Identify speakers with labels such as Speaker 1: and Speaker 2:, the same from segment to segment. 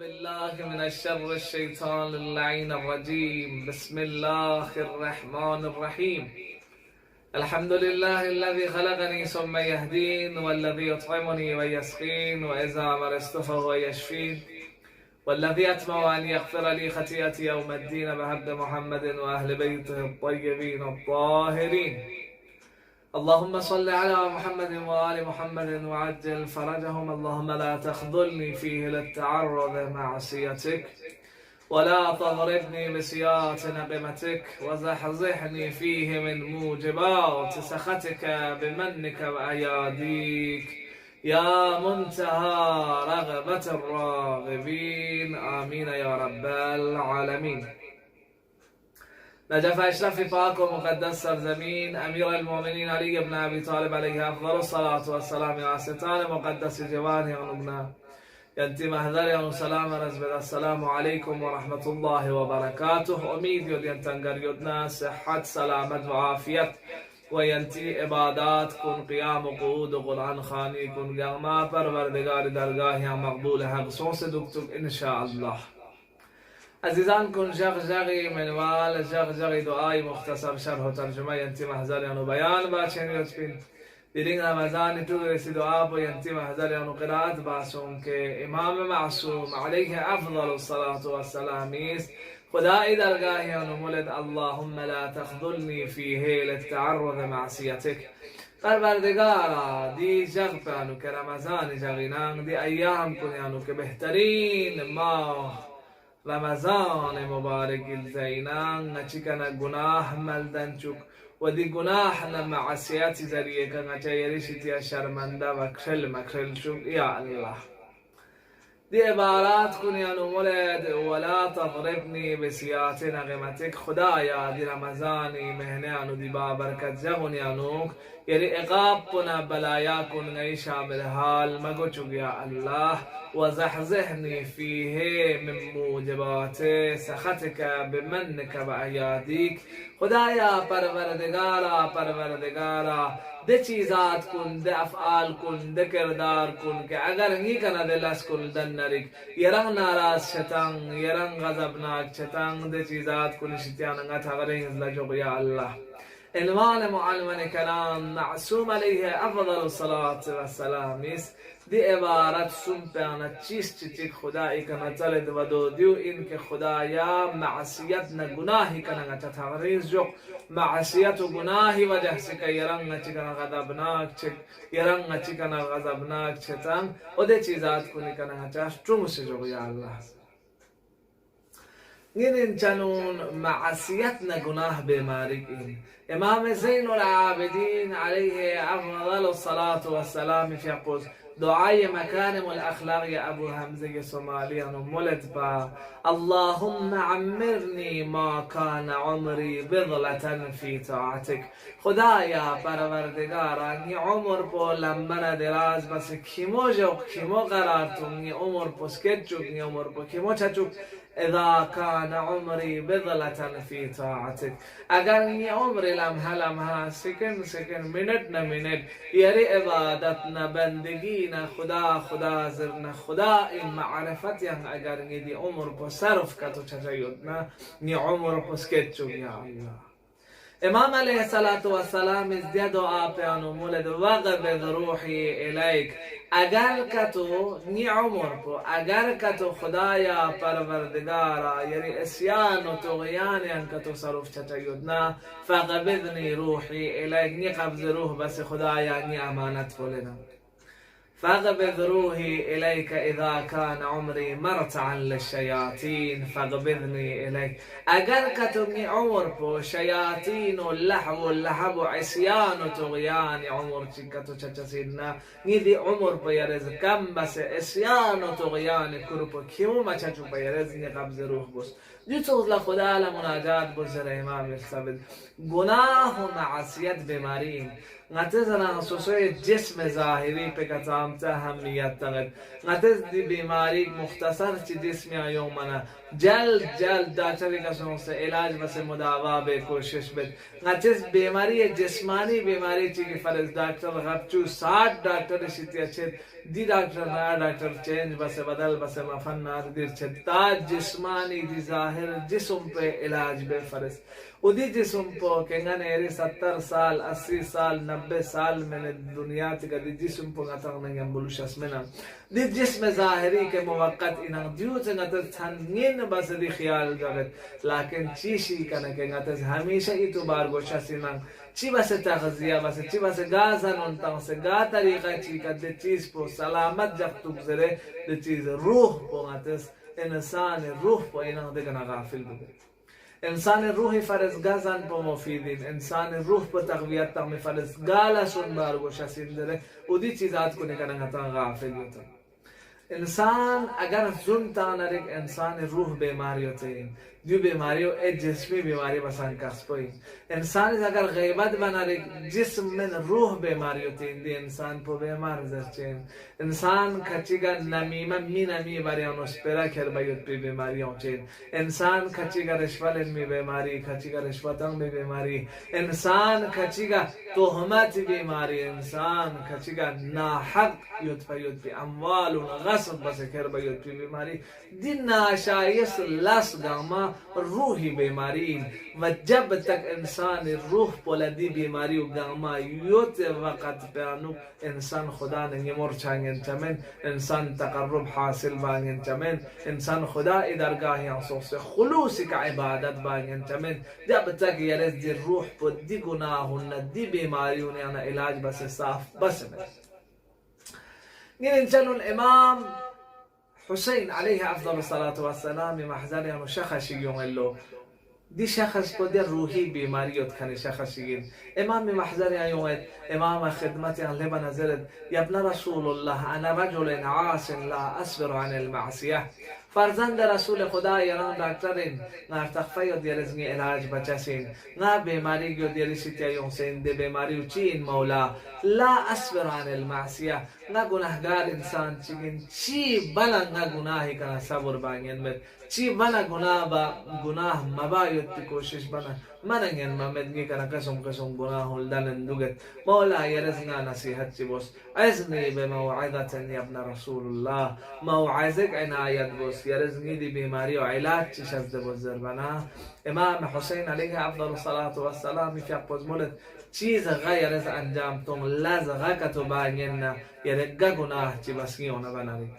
Speaker 1: بالله من الشر الشيطان اللعين الرجيم. بسم الله الرحمن الرحيم. الحمد لله الذي خلقني ثم يهدين، والذي يطعمني ويسقين، وإذا مرضت فهو يشفين، والذي أتمنى أن يغفر لي خطيئتي يوم الدين بعبد محمد وأهل بيته الطيبين الطاهرين. اللهم صل على محمد وآل محمد وعجل فرجهم. اللهم لا تخذلني فيه للتعرض معصيتك، ولا تضربني بسيئات نقمتك، وزحزحني فيه من موجبات سخطك بمنك وأياديك يا منتهى رغبة الراغبين. آمين يا رب العالمين. نجف اشرف پاک و مقدس سرزمین امیر المؤمنین علی ابن ابی طالب علیه افضل الصلاة والسلام و ستان مقدس جوان ونبنا ینتی محضر و سلام رزبد. السلام علیکم و رحمت الله و برکاته. امید یود ینتنگر یودنا صحت سلامت و عافیت و ینتی عبادات کن، قیام و قعود و قرآن خانی کن، گرما پروردگار درگاه یا مقبول حق سوس دکتب انشاءالله. عزیزان کن جغی منوال جغی دعای مختصر شرح و ترجمه ینتی محضر یانو بیان باچین یوچپین دیرین رمضان تو رسی دعا با ینتی محضر یانو قرآت باسون که امام معصوم علیه افضل الصلاة والسلام است. خدای درگاه یانو مولد اللهم لا تخذلنی فیه للتعرض معصیتک. پروردگارا دی جغ پانو که رمضان جغینان دی ایام کنیانو که بهترین ماه رمضان مبارک الزینان نچکن گناه ملدن چک و دی گناه نمعصیت ذریعه که چیریشتی شرمنده و مکشل چک. یا الله دی عبارات کنیانو مولد ولا تضربنی بسیات نغمتک. خدایا دی رمضانی مهنیانو دی بابرکت جغنیانوک یعنی اقاب کنا بلایا کن نئی شامل حال مگو چک. یا الله وزحزحني فيه من موجبات سخطك بمنك وأياديك. خدایا پروردگارا ده چیزات کن، ده افعال کن، ده کردار کن که اگر هی کنه دلش کن دن نریک یرنگ ناراض شتن، یرنگ غضبناک شتن، ده چیزات کن شتیاننگا تغریز لجوگ. یا الله عنوان معلم کلام معصوم علیه افضل الصلاة والسلام است. دی عبارت سن پیانت چیست چیک خدایی کنه تلد و دو دیو این که خدایا معصیت نه گناهی کنه چه تغریز جو معصیت و گناهی وجه سکه یرنگ چی کنه غضبناک چک یرنگ چی کنه غضبناک چتن و دی چیزات کنی کنه چه چونس جو. یا الله این چنون معصیت نه گناه بیماری این امام زین العابدین علیه افضل الصلاة والسلام فی قوس دعای مکارم الاخلاق یا ابو حمزه سومالیان مولد با اللهم عمرنی ما کان عمری بضلة فی طاعتک. خدایا پروردگارا نی عمر پو لمبر دراز بس کیمو جو کیمو قرار تو نی عمر پسکت چوک نی عمر پو کیمو چچوک اذا كان عمري بضلة في طاعتك. اگر نی عمر لمحه سکن منت نه منت یری عبادت نه بندگی نه خدا زر نه خدا این معرفت یان اگر نی دی عمر په صرف کتو چجایود نه نی عمر پسکت چو. یا الله امام علیه الصلاة والسلام از دی دعا پیانو مولد وقبض روحی الیک. اگر کتو نی عمر پو اگر کتو خدایا پروردگارا یعنی اسیان و تغیان یان کتو صرف چچایودنا فقبضنی روحی الیک. نی قبض روح بس خدایا نی امانت فولنا. فاقبض روحي إليك إذا كان عمري مرتعا للشياطين فاقبضني إليك. اگر كتبني عمر بو شياطين واللحب عصيان وطغيان عمر كتو چچسيدنا نيدي عمر بو يرز كم بس عصيان وطغيان كربو كيمو ما چچو بو يرز ني قبض روح بس جتوز لخدا لمناجات بزر امام الثابت. گناه و معصیت بیمارین ناتز أنا سوسوي جسم ظاهري بكتام أهمية تغد ناتز دي بيماري مختصر تي جسمي يومنا جلد داكتر كسون سے علاج بس مداوا بے کوشش بت ناتز بیماری جسمانی بیماری چی کی فرض ڈاکٹر غبچو 60 ڈاکٹر شتی اچھے دی ڈاکٹر نیا ڈاکٹر چینج بس بدل بس مفن نار دیر چھتا جسمانی دی ظاہر جسم پہ علاج بے فرض ودی جسم پو کنگا نیری 70 سال 80 سال 90 سال میں نے دنیا تکا دی جسم پو نتاق نگم بلوش اسمنا دی جسم ظاہری کے موقت انہاں دیو چنگا تنگین بس دی خیال جاگت لیکن چیشی کنکے نتاز ہمیشہ ایتو بار گوشا سینان چی بس تغذیہ بس چی بس گازن انتاں سے گا طریقہ چی کد دی چیز پو سلامت جب تگزرے دی چیز روح پو نتاز انسان روح پو انہاں دیگنا غافل بگے انسان روحی فرز گازن پو مفیدین انسان روح پو تقویت تامی فرز گالا سن بار گوشا سین درے او دی چیزات کو نکنن غطان غافل ہوتا انسان اگر زن تانرک انسان روح بیماری ہوتے ہیں جو بیماریوں اے جسمی بیماری بسان کس پوئی انسان اگر غیبت بنارک جسم من روح بیماری ہوتے ہیں دی انسان پو بیمار زرچین انسان کچیگا نمیمہ می نمی باریان اسپیرا کر بیوت پی بیماریوں چین انسان کچیگا رشوالن می بیماری کچیگا رشوتن می بیماری انسان کچیگا تهمت بیماری انسان کچیگا ناحق یوت پی اموال و غصب بس کر بیوت پی بیماری دین ناشایس لس گاما روحی بیماری و جب تک انسان روح پولدی بیماری و گاما یوت وقت پیانو انسان خدا نگی مرچانگن چمن انسان تقرب حاصل بانگن چمن انسان خدا ادرگاہی انصوص خلوصی کا عبادت بانگن چمن جب تک یرز دی روح پو دی گناہون دی بیماریون یانا علاج بس صاف بس میں نين چلو الإمام حسين عليه أفضل الصلاة والسلام محزن يعني شخص يوم له دي شخص بدي روحي بماريوت كان شخص يجين إمام محزن يوم إمام خدمتي عن لبنان نزلت يا ابن رسول الله أنا رجل عاص لا أصبر عن المعصية فرزند رسول خدا يران دكتورين نار تخفيو ديالزني علاج بچسين نا بيماري جو ديالشتيا يونسين دي بيماري وچين مولا لا أصبر عن المعصية نا گناهگار انسان چيگين چي بلا نا گناهي كنا صبر بانين مد چي بنا گناه مبايت تی کوشش بنا مننگن ممدگی کنا قسم گناه لدن دوگت مولا يرزنا نصيحت چي بوس عزني بموعظة يا ابن رسول الله موعظك عناية بوس يرزني دي بيماري وعلاج چي شزد بوس زربنا امام حسين عليه أفضل الصلاة والسلام في أقوز مولد چیز غیر از انجام تم لز غکتو بانینا یرگا گناه چی بسیونا بناری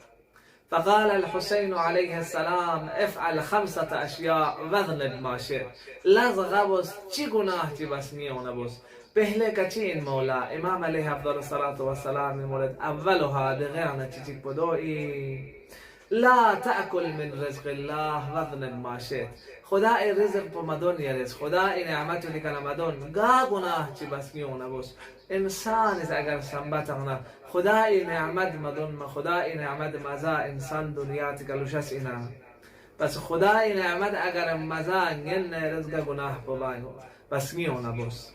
Speaker 1: فقال الحسين عليه السلام افعل 5 أشياء واذنب ما شئت لز غبوس چی گناه چی بسیونا بوس پہلے کچین مولا امام علیہ افضل الصلاة والسلام مولد اولها دغیانا چی چی پدوئی لا تأكل من رزق الله واذنب ما شئت خدای رزق پو مدون یرز خدای نعمتو نکنه مدون گا گناه چی بسنیونه بوس انسان از اگر سنبتغنا خدای نعمت مدون ما خدای نعمت مزا انسان دنیا تکلوشس اینا بس خدای نعمت اگر مزا ین رزق گناه پو بایو بسنیونه بوس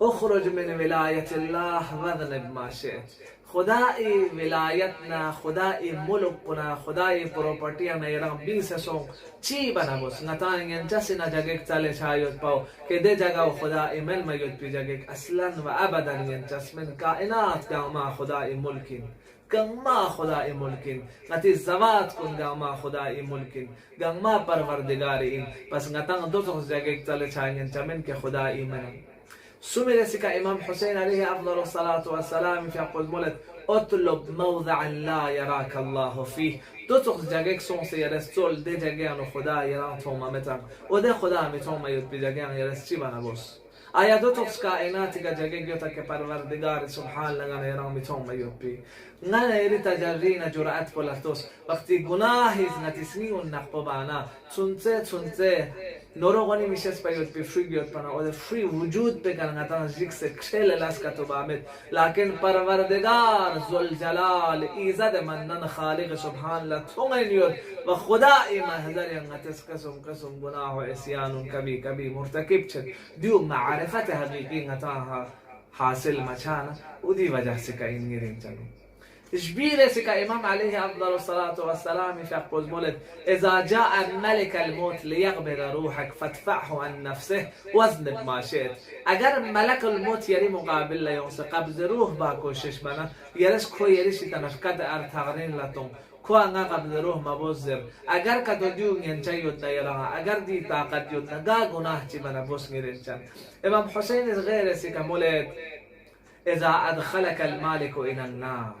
Speaker 1: اخرج من ولایت الله واذنب ما شئت خدای ولایتنا خدای ملکنا خدای پروپرٹیاں یرام 20 سو چی بنا بوس نتانگن جسی نا جگک تله چایوت پاو که ده جگا خدای مل میوت پی جگک اصلا و ابدا ینچس من کائنات گاما خدای ملکین گاما خدای ملکین نتی زوات کن گاما خدای ملکین گاما پروردگارین پس نتان دو تو جگک تله چاین چمن که خدای من سمر سكا إمام حسين عليه أفضل الصلاة والسلام في أقوى مولد اطلب موضعا لا يراك الله فيه دوتوخ جاگك سون سي يرستول دي جاگيانو خدا يران توما متام وده خدا متوما يد بجاگيان يرسچي بنا بوس آیا دوتوخ كائنات کا جاگك يوتا که پروردگار سبحان لغانا يران متوما يد بي نانا يري تجرين جرأت بولاتوس وقتی گناهی نتسنی و نقبا بانا تونته نوروغانی میشست باید بی فری بیاد پنا و فری وجود بکنن اتان جیکس کشل لاسکتو بامد لكن پروردگار ذوالجلال ایزد منن خالق سبحان لتونین یود و خدای محضر ینغتس قسم گناه و اسیان کبی مرتکب چد دیو معرفت حقیقی نتاها حاصل مچانا ودي وجه سے کا این گرین چلو شبير سكا إمام عليه أفضل الصلاة والسلام في أقوز مولد إذا جاء الملك الموت ليقبض روحك فادفعه عن نفسه وزن ما شئت. اگر ملك الموت يري مقابل ليونس قبض روح با کوشش بنا يرس كو يريش تنفكت ارتغرين لتون كو أنا قبض روح مبوزر اگر كتو ديو ينچا يودنا يرها اگر دي طاقت يودنا غا گناه چي بنا بوس نيرنچان. إمام حسين غير سكا مولد إذا أدخلك المالك إلى النار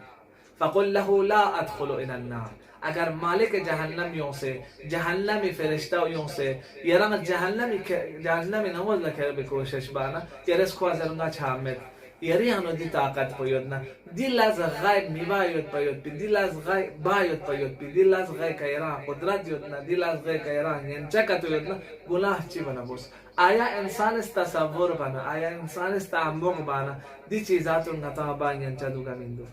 Speaker 1: فقل له لا أدخل إلى النار. اگر مالک جهنم یونسه جهنمی فرشته یونسه یران جهنمی نمود لکه بکوشش بانا یرس کو ازرنا چامد یری هنو دی طاقت پیود نه دی از غیب میباید پیود بی دی از غیب باید پیود بی دی از غیب کیران قدرت یود نه دی از غیب کیران ینچکت یود نه گناه چی بنا بوس. آیا انسان است تصور بنا آیا انسان است تعمق بنا دی چیزاتو نتا با ینچا دوگا میندو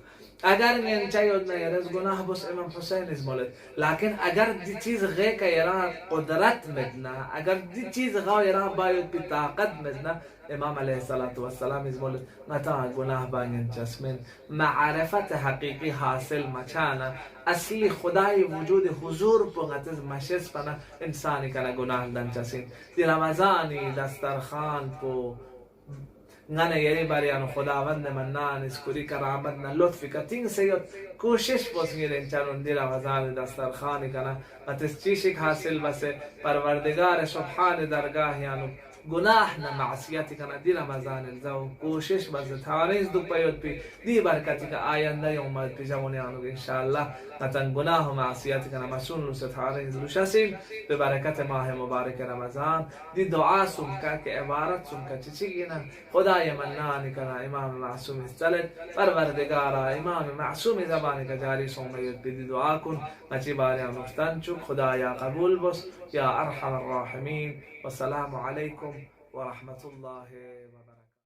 Speaker 1: اگر ینچا یود نه یرز گناه بوس. امام حسین ازمولد لكن اگر دی چیز غیب کیران قدرت مدنا اگر دی چیز غیب یران باید بی طاقت مدنا امام علیه الصلاة والسلام ازمولد نتا گناه بانین چسمن معرفت حقیقی حاصل مچانا اصلی خدای وجود حضور پونگتز مشس پنا انسانی کنا گناه دن چسین دی رمضانی دسترخان پو نانه یری باریانو خداوند منان اسکوری کرامت نه لطفی کتین سیاد کوشش بس میرن چنون دی رمضان دسترخانی کنا اتس چیشک حاصل بسه پروردگار سبحان درگاه یانو گناه نه معصیتی کنه دی رمضان الزو کوشش بس تاریز دو پیود پی دی برکتی که آینده یوم پیجمونی آنو انشاءالله نتن گناه و معصیتی کنه مسون لوس تاریز روشسیم به برکت ماه مبارک رمضان دی دعا سمکه که عبارت سمکه چی گینن خدای منانی کنه امام معصوم استلد پروردگارا امام معصوم زبانی که جاری سومیت بی دی دعا کن مچی باری مفتن چون خدایا قبول بس یا ارحم الراحمین والسلام عليكم ورحمة الله وبركاته.